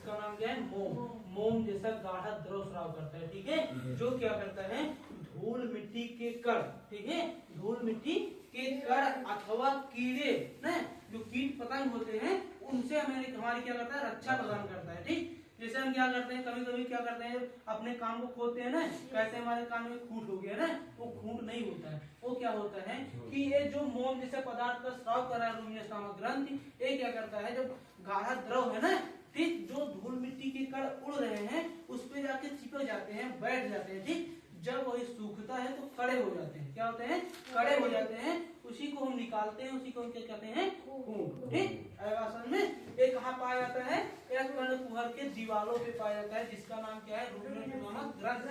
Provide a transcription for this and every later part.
जिसका नाम क्या है मोम। मोम जैसा गाढ़ा द्रव स्राव करता है, ठीक है, जो क्या करता है धूल मिट्टी के कण, ठीक है, धूल मिट्टी के कण अथवा कीड़े न जो कीट पतंग होते हैं उनसे हमारी क्या करता है रक्षा प्रदान करता है। ठीक, जैसे हम क्या करते हैं कभी कभी क्या करते हैं अपने कान को खोदते हैं ना, कहते हैं हमारे कान में खूंट हो गया ना, वो खूंट नहीं होता है, वो क्या होता है कि ये जो मोम जैसे पदार्थ का स्राव कर रहा है रूमेश नामक ग्रंथि, ये क्या करता है जब गाढ़ा द्रव है ना, ठीक, जो धूल मिट्टी के कण उड़ रहे हैं उस पे जाके चिपक जाते हैं, बैठ जाते हैं। ठीक, जब वही सूखता है तो कड़े हो जाते हैं, क्या होते हैं कड़े हो जाते हैं, उसी को हम निकालते हैं, उसी को हम क्या कहते हैं खूंट। ठीक, असल में ये कहाँ पाया जाता है, कुहर के दीवारों पे पाया जाता है, जिसका नाम क्या है रूमेश नामक ग्रंथ,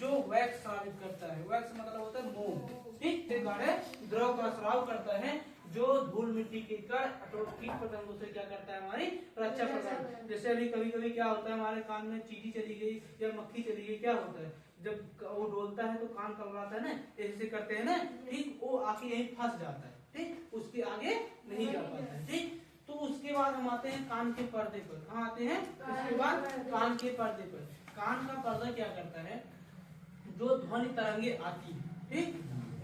जो वैक्स स्रावित करता है। वैक्स मतलब होता है मोम। ठीक, गाढ़े द्रव का स्राव करता है जो धूल मिट्टी के कण अथवा कीट पतंगों से क्या करता है हमारी रक्षा प्रदान। जैसे अभी कभी कभी क्या होता है हमारे कान में चींटी चली गई या मक्खी चली गई, क्या होता है जब वो डोलता है तो कान कलवाता है ना, ऐसे करते हैं ना, ठीक, वो आके यहीं फंस जाता है, ठीक, उसके आगे नहीं जा पाता है। ठीक, तो उसके बाद हम आते हैं कान के पर्दे पर। कहाँ आते हैं उसके बाद कान के पर्दे पर। कान का पर्दा क्या करता है, जो ध्वनि तरंगे आती है, ठीक,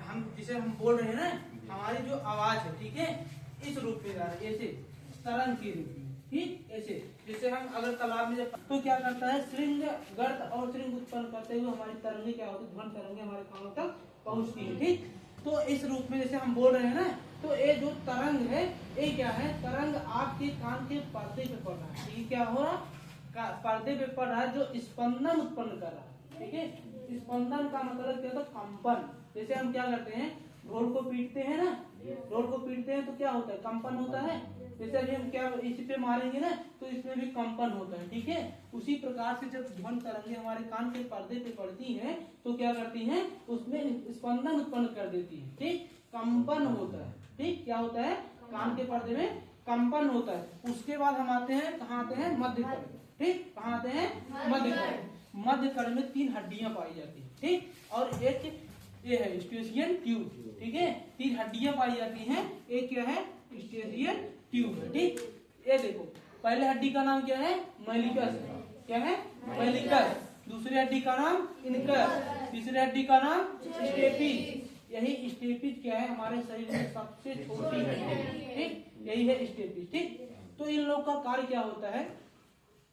हम जिसे हम बोल रहे हैं ना, हमारी जो आवाज है, ठीक है, इस रूप में जा रही है, ऐसे तरंग के रूप में। ठीक, ऐसे जैसे हम अगर तालाब में जब तो क्या करता है श्रृंग गर्त और श्रृंग उत्पन्न करते हुए हमारी तरंगे क्या होती है, ध्वनि तरंगे हमारे कानों तक पहुंचती है। ठीक, तो इस रूप में जैसे हम बोल रहे हैं ना, तो ये जो तरंग है ये क्या है, तरंग आपके कान के पर्दे पे पड़ रहा है। ये क्या हो रहा, पर्दे पे पड़ रहा है जो स्पंदन उत्पन्न कर रहा है। ठीक है, स्पंदन का मतलब क्या होता है कंपन। जैसे हम क्या करते हैं ढोल को पीटते हैं ना, ढोल को पीटते हैं तो क्या होता है कंपन होता है। जैसे अभी हम क्या इसी पे मारेंगे ना तो इसमें भी कंपन होता है। ठीक है, उसी प्रकार से जब ध्वनि तरंगे हमारे कान के पर्दे पे पड़ती हैं तो क्या करती हैं उसमें स्पंदन उत्पन्न कर देती है। ठीक, कंपन होता है। ठीक, क्या होता है कान के पर्दे में कंपन होता है। उसके बाद हम आते हैं कहाँ आते हैं मध्य कर्ण। ठीक, कहाँ आते हैं मध्य कर्ण। मध्य कर्ण में 3 हड्डियां पाई जाती है। ठीक, और एक ये है स्टेशियन ट्यूब। ठीक है, 3 हड्डियां पाई जाती हैं, एक क्या है स्टेशियन ट्यूब है। ठीक, ये देखो पहले हड्डी का नाम क्या है मैलिकस है, क्या है मैलिकस, दूसरी हड्डी का नाम इनकस, तीसरी हड्डी का नाम स्टेपिस। यही स्टेपिस क्या है हमारे शरीर में सबसे छोटी हड्डी। ठीक, यही है स्टेपिस। ठीक, तो इन लोग का कार्य क्या होता है,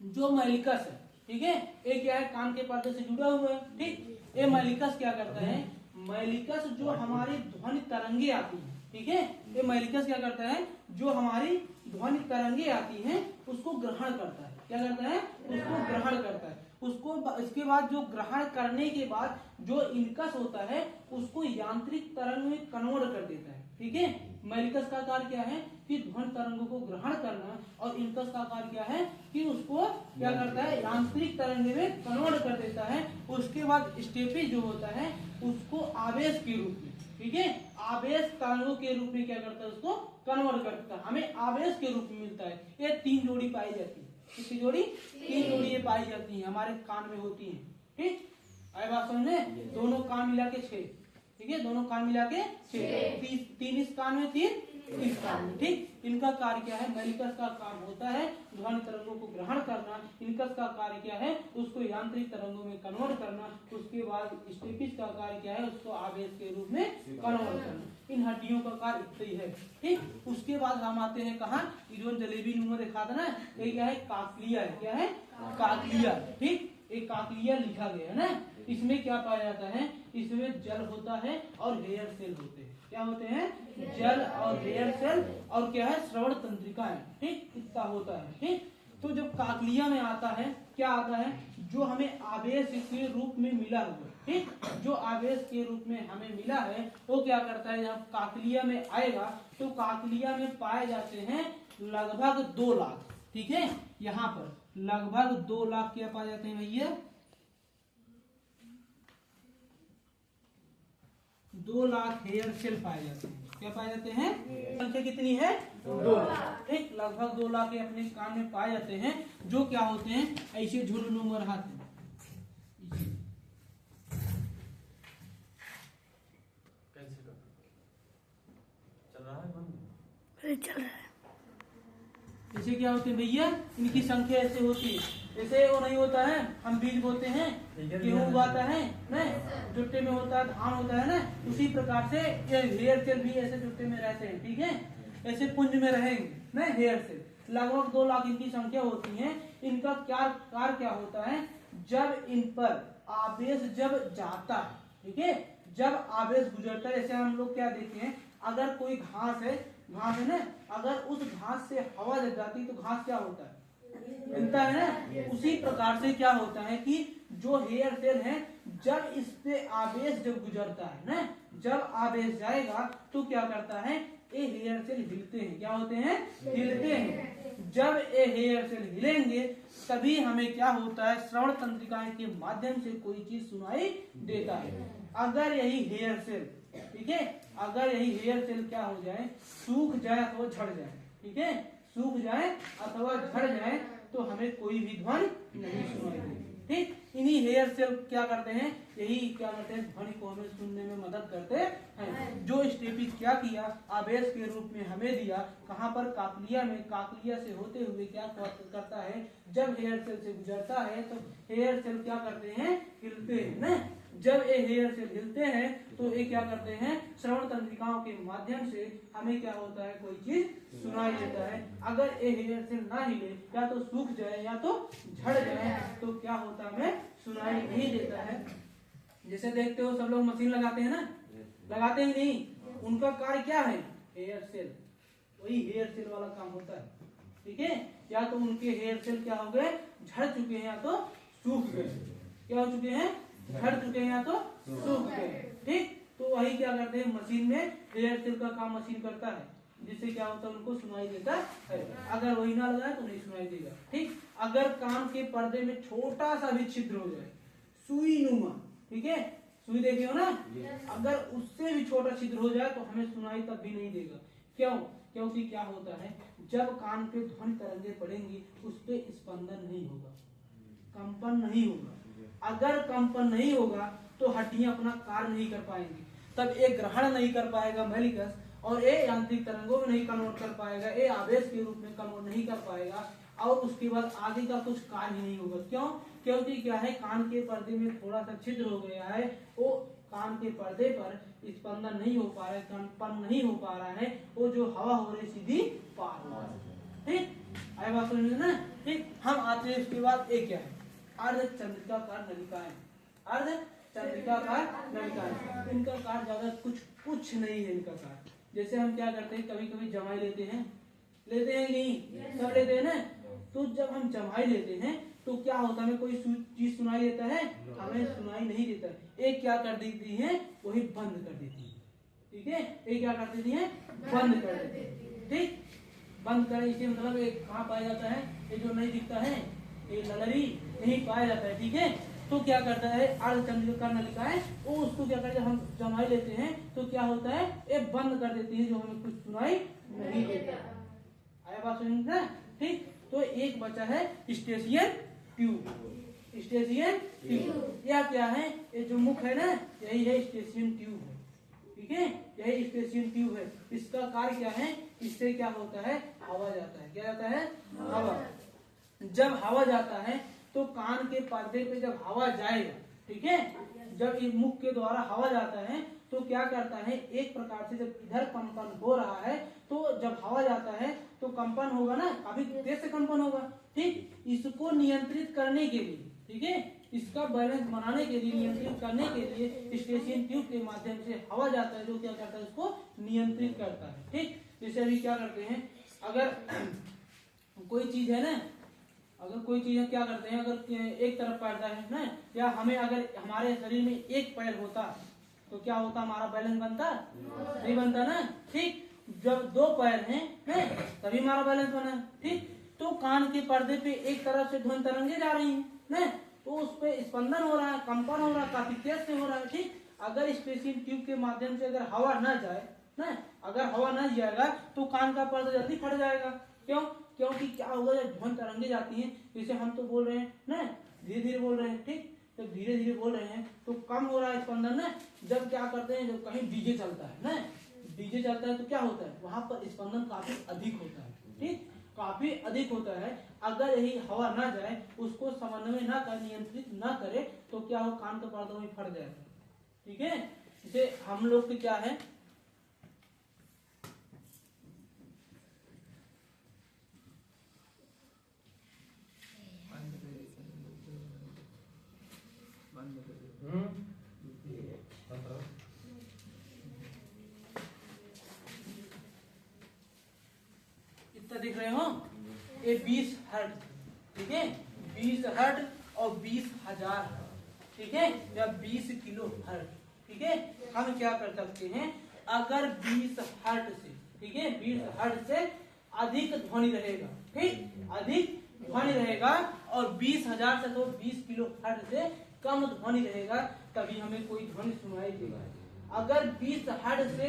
जो मैलिकस है, ठीक है, ये क्या है कान के पर्दे से जुड़ा हुआ है। ठीक, ये मैलिकस क्या करता है, मैलिकस जो हमारी ध्वनि तरंगे आती है, ठीक है, ये मैलिकस क्या करता है जो हमारी ध्वनि तरंगे आती हैं उसको ग्रहण करता है। क्या करता है उसको ग्रहण करता है। उसको इसके बाद जो ग्रहण करने के बाद जो इनकस होता है उसको यांत्रिक तरंग में कन्वर्ट कर देता है। ठीक है, मैलिकस का कार्य क्या है कि ध्वनि तरंगों को ग्रहण करना, और इनकस का कार्य क्या है कि उसको क्या करता है यांत्रिक तरंग में कन्वर्ट कर देता है। उसके बाद स्टेपिस जो होता है उसको आवेश के रूप में, ठीक है, आवेश तरंगों के रूप में क्या करता है उसको कन्वर्ट करता है, हमें आवेश के रूप में मिलता है। ये 3 जोड़ी पाई जाती है। कितनी जोड़ी 3 जोड़ी ये पाई जाती है हमारे कान में होती है। ठीक, आई बात समझे, दोनों कान मिला के 6। ठीक है, दोनों कान मिला के 6, 3 इस कान में 3 इस कान में। ठीक, इनका कार्य क्या है, मैलिकस का काम होता है ध्वनि तरंगों को ग्रहण करना, इनकस का कार्य क्या है उसको यांत्रिक तरंगों में कन्वर्ट करना, उसके बाद स्टेपिस का कार्य क्या है उसको आवेश के रूप में कन्वर्ट करना। इन हड्डियों का कार्य इतना ही है। ठीक, उसके बाद हम आते हैं कहाँ, जो जलेबी नुमा दिखा था ना, ये क्या है काकलिया है। क्या है काकलिया। ठीक, एक काकलिया लिखा गया है ना, इसमें क्या पाया जाता है, इसमें जल होता है और हेयर सेल होते हैं। क्या होते हैं जल और हेयर सेल, और क्या है श्रवण तंत्रिका है। ठीक, इतना होता है। ठीक, तो जब काकलिया में आता है क्या आता है जो हमें आवेश के रूप में मिला हुआ, ठीक, जो आवेश के रूप में हमें मिला है वो क्या करता है जब काकलिया में आएगा तो काकलिया में पाए जाते हैं लगभग 2 लाख। ठीक है, यहाँ पर लगभग 2 लाख क्या पाए जाते हैं भैया, 2 लाख हेयर सेल पाए जाते हैं। क्या पाए जाते हैं, संख्या कितनी है 2 लाख। ठीक, लगभग 2 लाख अपने कान में पाए जाते हैं, जो क्या होते हैं ऐसे झुर्मुर रहते हैं। चल रहा है जैसे क्या होते हैं भैया, इनकी संख्या ऐसे होती है, जैसे वो नहीं होता है, हम बीज बोते हैं, गेहूं उगाता है ना, जुट्टे में होता है, धान होता है ना, उसी प्रकार से ये हेयर सेल भी ऐसे जुट्टे में रहते हैं, ठीक है, ऐसे पुंज में रहेंगे ना हेयर सेल। लगभग 2 लाख इनकी संख्या होती है। इनका क्या कार्य क्या होता है, जब इन पर आवेश जब जाता है, ठीक है, जब आवेश गुजरता है, जैसे हम लोग क्या देखते हैं, अगर कोई घास है ना, अगर उस घास से हवा जब जाती है तो घास क्या होता है, हिलता है ना। उसी प्रकार से क्या होता है कि जो हेयर सेल है, जब इस पे आवेश जब गुजरता है ना, जब आवेश जाएगा तो क्या करता है, ये हेयर सेल हिलते हैं, क्या होते हैं, हिलते हैं। जब ये हेयर सेल हिलेंगे तभी हमें क्या होता है, श्रवण तंत्रिकाएं के माध्यम से कोई चीज सुनाई देता है। अगर यही हेयर सेल, ठीक है, अगर यही हेयर सेल क्या हो जाए, सूख जाए अथवा झड़ जाए, ठीक है, सूख जाए अथवा झड़ जाए तो हमें कोई भी ध्वनि नहीं सुनाई देगी, ठीक। इन्हीं हेयर सेल क्या करते हैं, यही क्या करते हैं, ध्वनि को हमें सुनने में मदद करते हैं। जो स्टेपिज क्या किया, आवेश के रूप में हमें दिया, कहाँ पर, काकलिया में, काकलिया से होते हुए क्या करता है, जब हेयर सेल से गुजरता है तो हेयर सेल क्या करते हैं, हिलते हैं ना। जब ये हेयर सेल हिलते हैं तो ये क्या करते हैं, श्रवण तंत्रिकाओं के माध्यम से हमें क्या होता है, कोई चीज सुनाई देता है। अगर ये हेयर सेल ना हिले, या तो सूख जाए या तो झड़ जाए, तो क्या होता है, हमें सुनाई नहीं देता है। जैसे देखते हो सब लोग मशीन लगाते हैं ना, लगाते ही नहीं, उनका कार्य क्या है, हेयर सेल, वही हेयर सेल वाला काम होता है, ठीक है। या तो उनके हेयर सेल क्या हो गए, झड़ चुके हैं या तो सूख गए, क्या हो चुके हैं, झड़ चुके हैं या तो सूख गए, ठीक। तो वही क्या करते हैं, मशीन में हेयर सेल का काम मशीन करता है, जिससे क्या होता है, उनको सुनाई देता है। अगर वही ना लगाए तो नहीं सुनाई देगा, ठीक। अगर कान के पर्दे में छोटा सा भी छिद्र हो जाए, सुई नुमा, ठीक है, सुई देखे हो ना, अगर उससे भी छोटा छिद्र हो जाए तो हमें सुनाई तब भी नहीं देगा। क्यों, क्योंकि क्या होता है, जब कान पे ध्वनि तरंगे पड़ेंगी उस पे स्पंदन नहीं होगा, कंपन नहीं होगा। अगर कंपन नहीं होगा तो हड्डियां अपना कार्य नहीं कर पाएंगी, तब एक ग्रहण नहीं कर पाएगा मेलिकस, और ये यांत्रिक तरंगों में नहीं कन्वर्ट कर पाएगा, ये आवेश के रूप में कन्वर्ट नहीं कर पाएगा, और उसके बाद आगे का कुछ कार्य नहीं होगा। क्यों, क्योंकि क्या है, कान के पर्दे में थोड़ा सा छिद्र हो गया है, वो कान के पर्दे पर स्पंदन नहीं हो पा रहा है, कंपन नहीं हो पा रहा है, वो जो हवा हो रही सीधी पार हो रहा है, ठीक। आए बात समझ ना, ठीक। हम आते हैं इसके बाद एक क्या है, अर्धचंद्रिकाकार नलिकाएं, अर्धचंद्रिकाकार नलिकाएं, इनका कार्य ज्यादा कुछ नहीं है इनका कार्य। जैसे हम क्या करते हैं, कभी कभी जमाई लेते हैं नहीं, सब लेते हैं ना, तो जब हम जमाई लेते हैं तो क्या होता है, हमें कोई चीज सुनाई देता है, हमें सुनाई नहीं देता है। एक क्या कर देती है, वही बंद कर देती है, ठीक है, एक क्या कर देती है, बंद कर देती है, ठीक। बंद करें इसे मतलब एक कहाँ पाया जाता है, ये जो नहीं दिखता है, ये ललरी नहीं पाया जाता है, ठीक है। तो क्या करता है, अर्धचंद्रिकाकार नलिकाएं, वो उसको क्या करते हैं, हम जमाई लेते हैं तो क्या होता है, ये बंद कर देती है, जो हमें कुछ सुनाई नहीं देता। आया बात समझ में, ठीक। तो एक बचा है स्टेशियन ट्यूब, स्टेशियन ट्यूब, या क्या है, ये जो मुख है ना, यही है स्टेशियन ट्यूब है, ठीक है, यही स्टेशियन ट्यूब है। इसका कार्य क्या है, इससे क्या होता है, हवा जाता है, क्या जाता है, हवा। जब हवा जाता है तो कान के पर्दे पे जब हवा जाएगा, ठीक है, जब इस मुख के द्वारा हवा जाता है तो क्या करता है, एक प्रकार से जब इधर कंपन हो रहा है तो जब हवा जाता है तो कंपन होगा ना, काफी तेज से कंपन होगा, ठीक। इसको नियंत्रित करने के लिए, ठीक है, इसका बैलेंस बनाने के लिए, नियंत्रित करने के लिए स्टेशियन ट्यूब के माध्यम से हवा जाता है, जो क्या करता है, उसको नियंत्रित करता है, ठीक। जैसे अभी क्या करते हैं, अगर कोई चीज है ना, अगर कोई चीज क्या करते हैं, अगर एक तरफ पैरता है ना, या हमें अगर हमारे शरीर में एक पैर होता तो क्या होता, हमारा बैलेंस बनता नहीं बनता ना, ठीक। जब 2 पैर हैं तभी हमारा बैलेंस बना, ठीक। तो कान के पर्दे पे एक तरफ से ध्वनि तरंगे जा रही हैं ना, तो उस पे स्पंदन हो रहा है, कंपन हो रहा है, काफी तेज से हो रहा है, ठीक। अगर स्पेशियन ट्यूब के माध्यम से अगर हवा न जाए ना, अगर हवा न जाएगा तो कान का पर्दा जल्दी फट जाएगा। क्यों, क्योंकि क्या होगा, जब ध्वनि तरंगे जाती हैं, जैसे हम तो बोल रहे हैं ना, धीरे धीरे बोल रहे हैं, ठीक, जब धीरे धीरे बोल रहे हैं तो कम हो रहा है स्पंदन ना। जब क्या करते हैं, जब कहीं डीजे चलता है ना, डीजे चलता है तो क्या होता है, वहां पर स्पंदन काफी अधिक होता है, ठीक। काफी अधिक होता है, अगर यही हवा ना जाए, उसको समन्वय ना कर, नियंत्रित ना करे, तो क्या हो, कान का पर्दा में फट जाएगा। ठीक है, जैसे हम लोग के क्या है, इतना दिख रहे हो, ये 20 हर्ट्ज, ठीक है, 20 हर्ट्ज और 20,000, ठीक है, या 20 किलो हर्ट्ज। ठीक है, हम क्या कर सकते हैं, अगर 20 हर्ट्ज से, ठीक है, 20 हर्ट्ज से अधिक ध्वनि रहेगा, ठीक, अधिक ध्वनि रहेगा, और 20,000 से तो 20 किलो हर्ट्ज से कम ध्वनि रहेगा, तभी हमें कोई ध्वनि सुनाई देगा। अगर 20 हर्ट्ज से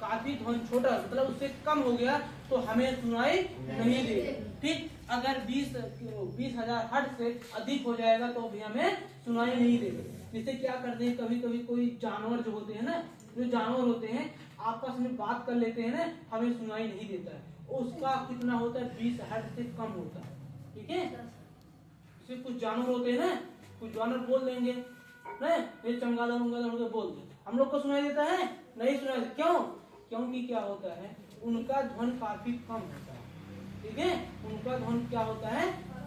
काफी ध्वनि छोटा, मतलब उससे कम हो गया, तो हमें सुनाई नहीं देगा। ठीक, अगर 20,000 हर्ट्ज से अधिक हो जाएगा तो भी हमें सुनाई नहीं देगा। जिससे क्या करते हैं, कभी कभी कोई जानवर जो होते हैं ना, जो जानवर होते हैं आपस में बात कर लेते हैं ना, हमें सुनाई नहीं देता है, उसका कितना होता है, 20 हर्ट्ज से कम होता है। ठीक है, जैसे कुछ जानवर होते हैं ना, कुछ जानवर बोल देंगे ना, ये चमगादड़ उमगादड़ बोल दे, हम लोग को सुनाई देता है, नहीं सुनाई देता। क्यों? क्योंकि क्या होता है, उनका ध्वनि काफी कम होता है। ठीक है, उनका ध्वनि क्या होता है,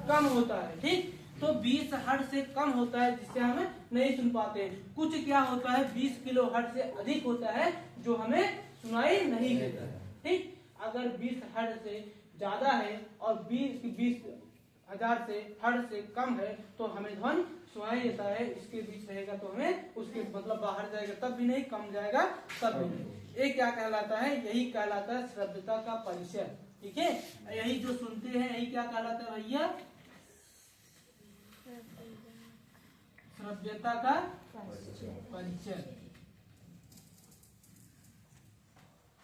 कम होता है। ठीक, तो 20 हर्ट्ज से कम होता है, जिससे हम नहीं सुन पाते हैं। कुछ क्या होता है, 20 किलो हर्ट्ज से अधिक होता है, जो हमें सुनाई नहीं देता है। ठीक, अगर 20 हर्ट्ज से ज्यादा है और 20,000 से हर्ट्ज से कम है, तो हमें ध्वनि सुनाई देता है। इसके बीच रहेगा तो हमें उसके मतलब बाहर जाएगा तब भी नहीं, कम जाएगा तब भी नहीं। ये क्या कहलाता है, यही कहलाता है श्रव्यता का परिचय। ठीक है, यही जो सुनते हैं यही क्या कहलाता है भैया, श्रव्यता का परिचय।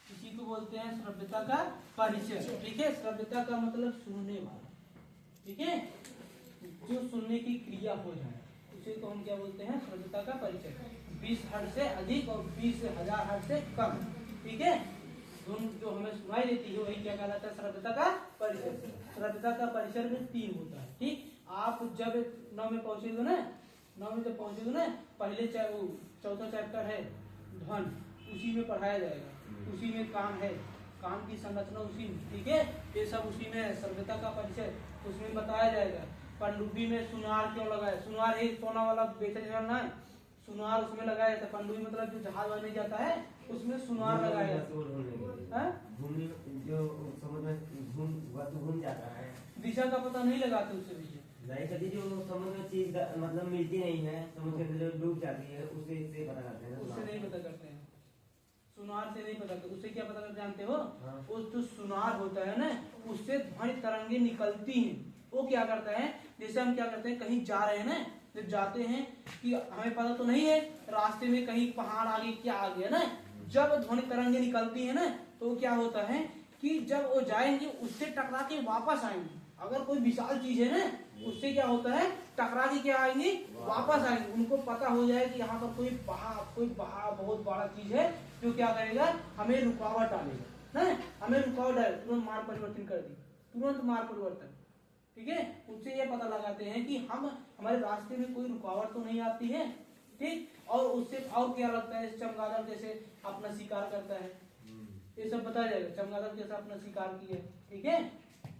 इसी को बोलते हैं श्रव्यता का परिचय। ठीक है, श्रव्यता का मतलब सुनने वाला। ठीक है, जो सुनने की क्रिया हो जाए, उसे को हम क्या बोलते हैं, श्रव्यता का परिचय। 20 हर्ट्ज से अधिक और 20,000 हर्ट्ज से कम। ठीक है, धुन जो हमें सुनाई देती है वही क्या कहलाता है, श्रव्यता का परिचय। श्रव्यता का परिचय में 3 होता है। ठीक, आप जब 9 में पहुंचेगे ना, 9 में जब पहुंचेगे ना, पहले चौथा चैप्टर है ध्वन, उसी में पढ़ाया जाएगा, उसी में काम है, काम की संरचना उसी में। ठीक है, ये सब उसी में है, श्रव्यता का परिचय उसमें बताया जाएगा। पनडुब्बी में सुनार क्यों लगाया, सुनार एक सोना वाला बेचा जाना है, सुनार उसमें लगाया जाता है। पनडुब्बी मतलब जो जहाज में जाता है उसमें सुनार लगाया जाता है। घूम जाता है, दिशा का पता नहीं लगाते उससे भी नहीं, कभी जो समुद्र में चीज मतलब मिलती नहीं है, समुद्र के अंदर जो डूब जाती है, उससे पता करते हैं, उससे नहीं पता करते हैं, सुनार से नहीं पता करते। उससे क्या पता करते जानते हो, हाँ। उस जो सुनार होता है ना, उससे ध्वनि तरंगे निकलती हैं। वो क्या करता है, जैसे हम क्या करते हैं, कहीं जा रहे हैं ना, जब जाते हैं कि हमें पता तो नहीं है, रास्ते में कहीं पहाड़ आगे क्या आ गया ना, जब ध्वनि तरंगे निकलती है ना, तो क्या होता है कि जब वो जाएंगे उससे टकरा के वापस आएंगे। अगर कोई विशाल चीज है ना, उससे क्या होता है, टकरा के क्या आएंगे, वापस आएंगे। उनको पता हो जाए कि यहाँ पर कोई बहाव बहुत बड़ा चीज है, जो क्या करेगा, हमें रुकावट डालेगा ना, हमें रुकावट डाले, तुरंत मार्ग परिवर्तन कर दी, तुरंत मार्ग परिवर्तन। ठीक है, उनसे ये पता लगाते हैं कि हमारे रास्ते में कोई रुकावट तो नहीं आती है। ठीक, और उससे और क्या लगता है, चमगादड़ जैसे अपना शिकार करता है, ये सब बताया जाएगा, चमगादड़ जैसा अपना शिकार किया। ठीक है,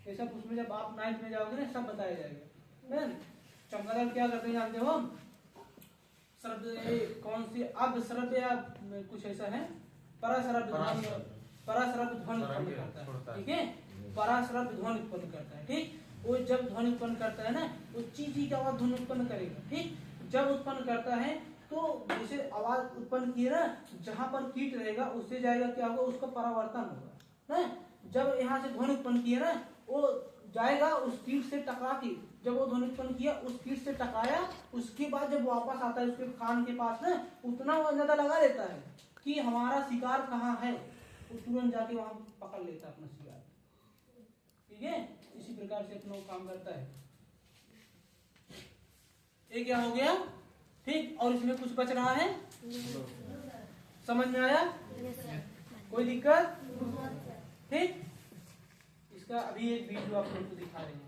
ये सब उसमें जब आप 9th में जाओगे ना, सब बताया जाएगा। चमगादड़ क्या करते हैं जानते हो, श्रव्य कौन सी, अब श्रव्य या कुछ ऐसा है, पराश्रव्य ध्वनि उत्पन्न करता है। ठीक है, पराश्रव्य ध्वनि उत्पन्न करता है। ठीक, वो जब ध्वनि उत्पन्न करता है ना, वो चींची की आवाज ध्वनि उत्पन्न करेगा। ठीक, जब उत्पन्न करता है तो जैसे आवाज उत्पन्न किए ना, जहां पर कीट रहेगा उससे जाएगा, क्या होगा, उसका परावर्तन होगा ना। जब यहाँ से ध्वनि उत्पन्न किया ना, वो जाएगा उस कीट से टकरा के, जब वो ध्वनि उत्पन्न किया उस कीट से टकराया, उसके बाद जब वापस आता है उसके कान के पास ना, उतना वो अंदाजा लगा लेता है कि हमारा शिकार कहाँ है, वो तुरंत जाके वहां पकड़ लेता है अपना शिकार। ठीक है, इसी प्रकार से अपना काम करता है। ये क्या हो गया, ठीक, और इसमें कुछ बच रहा है, समझ में आया, कोई दिक्कत? ठीक, इसका अभी एक वीडियो आप लोग को दिखा रहे हैं।